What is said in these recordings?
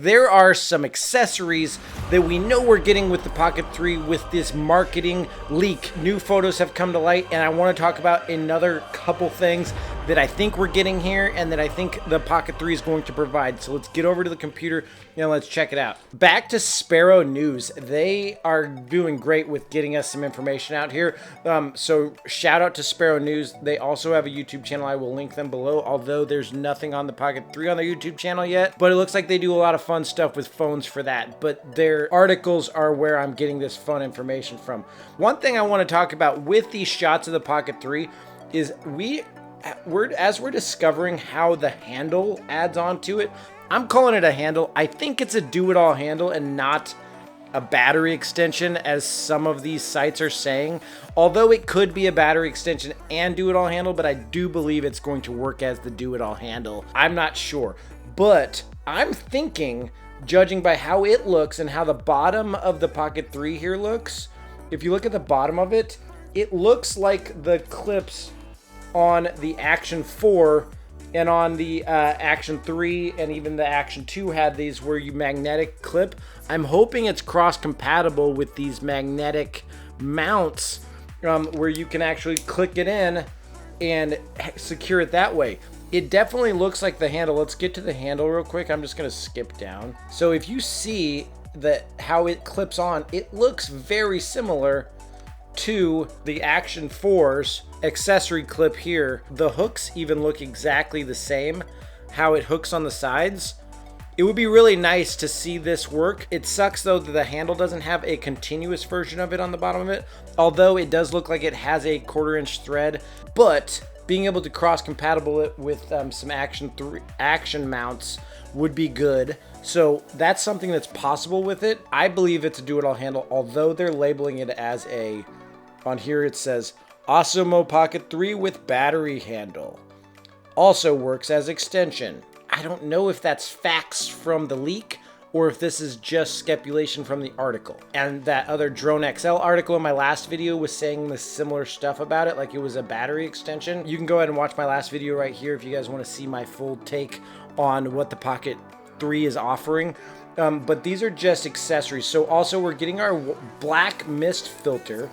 There are some accessories that we know we're getting with the Pocket 3 with this marketing leak. New photos have come to light, and I want to talk about another couple things that I think we're getting here and that I think the Pocket 3 is going to provide. So let's get over to the computer and let's check it out. Back to Sparrow News. They are doing great with getting us some information out here. So shout out to Sparrow News. They also have a YouTube channel. I will link them below, although there's nothing on the Pocket 3 on their YouTube channel yet. But it looks like they do a lot of fun stuff with phones for that. But their articles are where I'm getting this fun information from. One thing I want to talk about with these shots of the Pocket 3 is as we're discovering how the handle adds on to it. I'm calling it a handle. I think it's a do-it-all handle and not a battery extension, as some of these sites are saying. Although it could be a battery extension and do-it-all handle, but I do believe it's going to work as the do-it-all handle. I'm not sure, but I'm thinking, judging by how it looks and how the bottom of the Pocket 3 here looks, if you look at the bottom of it, it looks like the clips on the Action 4 and on the Action 3 and even the Action 2 had these where you magnetic clip. I'm hoping it's cross-compatible with these magnetic mounts where you can actually click it in and secure it that way. It definitely looks like the handle. Let's get to the handle real quick. I'm just going to skip down. So if you see how it clips on, it looks very similar to the Action 4's accessory clip here. The hooks even look exactly the same, how it hooks on the sides. It would be really nice to see this work. It sucks though that the handle doesn't have a continuous version of it on the bottom of it, although it does look like it has a 1/4 inch thread. But being able to cross compatible it with some action mounts would be good. So that's something that's possible with it. I believe it's a do-it-all handle, although they're labeling it as on here it says Osmo Pocket 3 with battery handle. Also works as extension. I don't know if that's facts from the leak or if this is just speculation from the article. And that other Drone XL article in my last video was saying the similar stuff about it, like it was a battery extension. You can go ahead and watch my last video right here if you guys want to see my full take on what the Pocket 3 is offering. But these are just accessories. So also we're getting our black mist filter,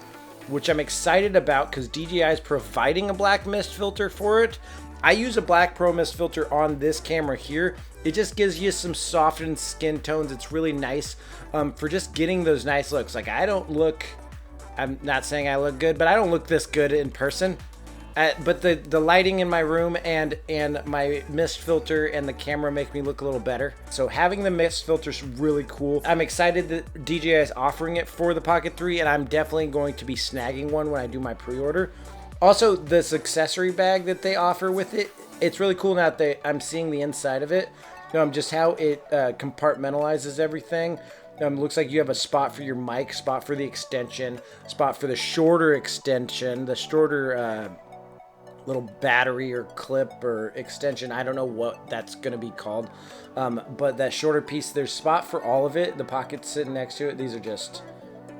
which I'm excited about because DJI is providing a black mist filter for it. I use a black pro mist filter on this camera here. It just gives you some softened skin tones. It's really nice for just getting those nice looks. Like I'm not saying I look good, but I don't look this good in person. But the lighting in my room and my mist filter and the camera make me look a little better. So having the mist filter is really cool. I'm excited that DJI is offering it for the Pocket 3, and I'm definitely going to be snagging one when I do my pre-order. Also, this accessory bag that they offer with it, it's really cool now that I'm seeing the inside of it. Just how it compartmentalizes everything. Looks like you have a spot for your mic, spot for the extension, spot for the shorter extension, the shorter little battery or clip or extension. I don't know what that's going to be called. But that shorter piece, there's spot for all of it. The pocket's sitting next to it. These are just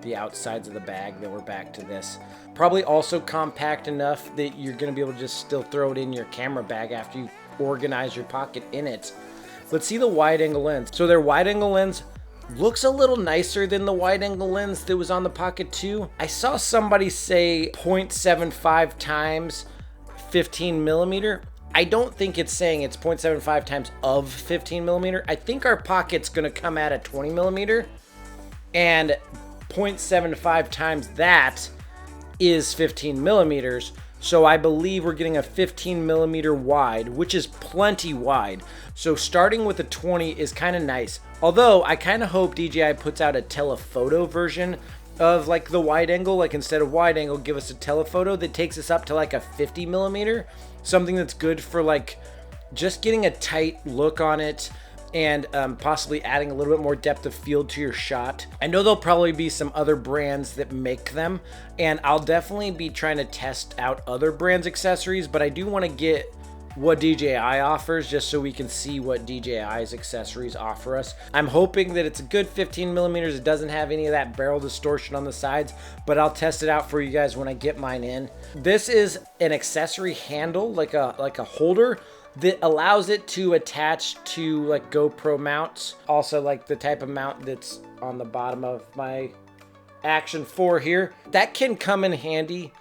the outsides of the bag. Then we're back to this. Probably also compact enough that you're going to be able to just still throw it in your camera bag after you organize your pocket in it. Let's see the wide angle lens. So their wide angle lens looks a little nicer than the wide angle lens that was on the Pocket 2. I saw somebody say 0.75 times 15 millimeter. I don't think it's saying it's 0.75 times of 15 millimeter. I think our Pocket's going to come at a 20 millimeter, and 0.75 times that is 15 millimeters. So I believe we're getting a 15 millimeter wide, which is plenty wide. So starting with a 20 is kind of nice. Although I kind of hope DJI puts out a telephoto version of like the wide angle, like instead of wide angle, give us a telephoto that takes us up to like a 50 millimeter, something that's good for like just getting a tight look on it and possibly adding a little bit more depth of field to your shot. I know there'll probably be some other brands that make them, and I'll definitely be trying to test out other brands' accessories, but I do want to get what DJI offers just so we can see what DJI's accessories offer us. I'm hoping that it's a good 15 millimeters. It doesn't have any of that barrel distortion on the sides, but I'll test it out for you guys when I get mine in. This is an accessory handle, like a holder that allows it to attach to like GoPro mounts. Also like the type of mount that's on the bottom of my Action 4 here. That can come in handy.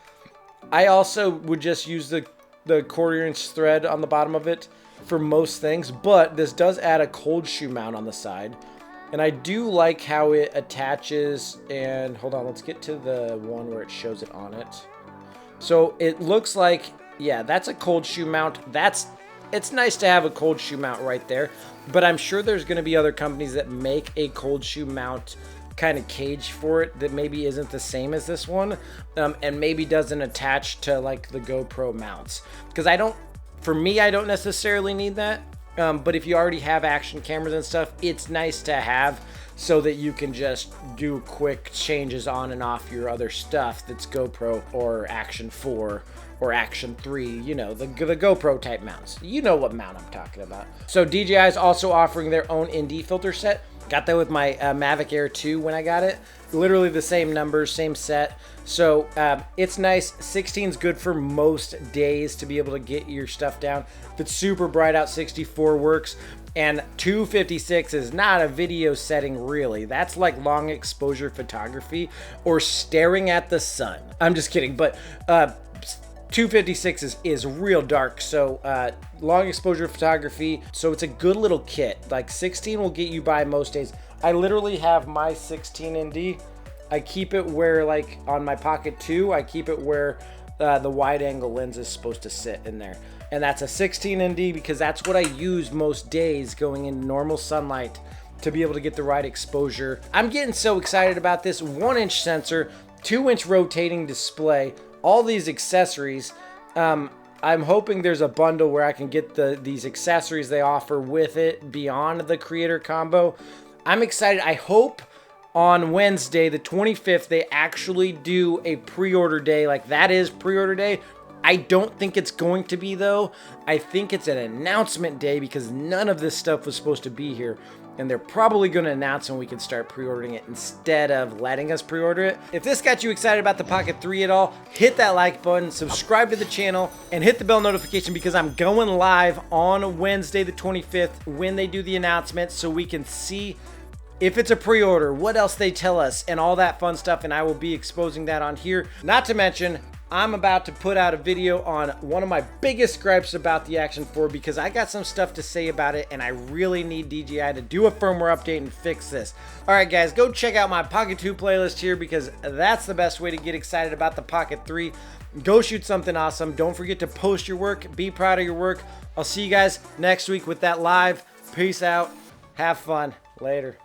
I also would just use the 1/4" thread on the bottom of it for most things, but this does add a cold shoe mount on the side. And I do like how it attaches, and hold on, let's get to the one where it shows it on it. So it looks like, yeah, that's a cold shoe mount. It's nice to have a cold shoe mount right there, but I'm sure there's going to be other companies that make a cold shoe mount kind of cage for it that maybe isn't the same as this one, and maybe doesn't attach to like the GoPro mounts, because for me, I don't necessarily need that. But if you already have action cameras and stuff, it's nice to have so that you can just do quick changes on and off your other stuff that's GoPro or Action 4 or Action 3, you know, the GoPro type mounts. You know what mount I'm talking about. So DJI is also offering their own ND filter set. Got that with my Mavic Air 2 when I got it. Literally the same numbers, same set. So it's nice. 16 is good for most days to be able to get your stuff down. If it's super bright out, 64 works. And 256 is not a video setting really. That's like long exposure photography or staring at the sun. I'm just kidding, but 256 is real dark, so long exposure photography, so it's a good little kit. Like 16 will get you by most days. I literally have my 16 ND. I keep it where, like on my Pocket 2, I keep it where the wide angle lens is supposed to sit in there. And that's a 16 ND because that's what I use most days going in normal sunlight to be able to get the right exposure. I'm getting so excited about this 1-inch sensor, 2-inch rotating display, all these accessories. I'm hoping there's a bundle where I can get these accessories they offer with it beyond the creator combo. I'm excited. I hope on Wednesday, the 25th, they actually do a pre-order day. Like that is pre-order day. I don't think it's going to be though. I think it's an announcement day because none of this stuff was supposed to be here. And they're probably going to announce when we can start pre-ordering it instead of letting us pre-order it. If this got you excited about the Pocket 3 at all, hit that like button, subscribe to the channel, and hit the bell notification because I'm going live on Wednesday the 25th when they do the announcement so we can see if it's a pre-order, what else they tell us, and all that fun stuff, and I will be exposing that on here. Not to mention, I'm about to put out a video on one of my biggest gripes about the Action 4 because I got some stuff to say about it and I really need DJI to do a firmware update and fix this. Alright guys, go check out my Pocket 2 playlist here because that's the best way to get excited about the Pocket 3. Go shoot something awesome. Don't forget to post your work. Be proud of your work. I'll see you guys next week with that live. Peace out. Have fun. Later.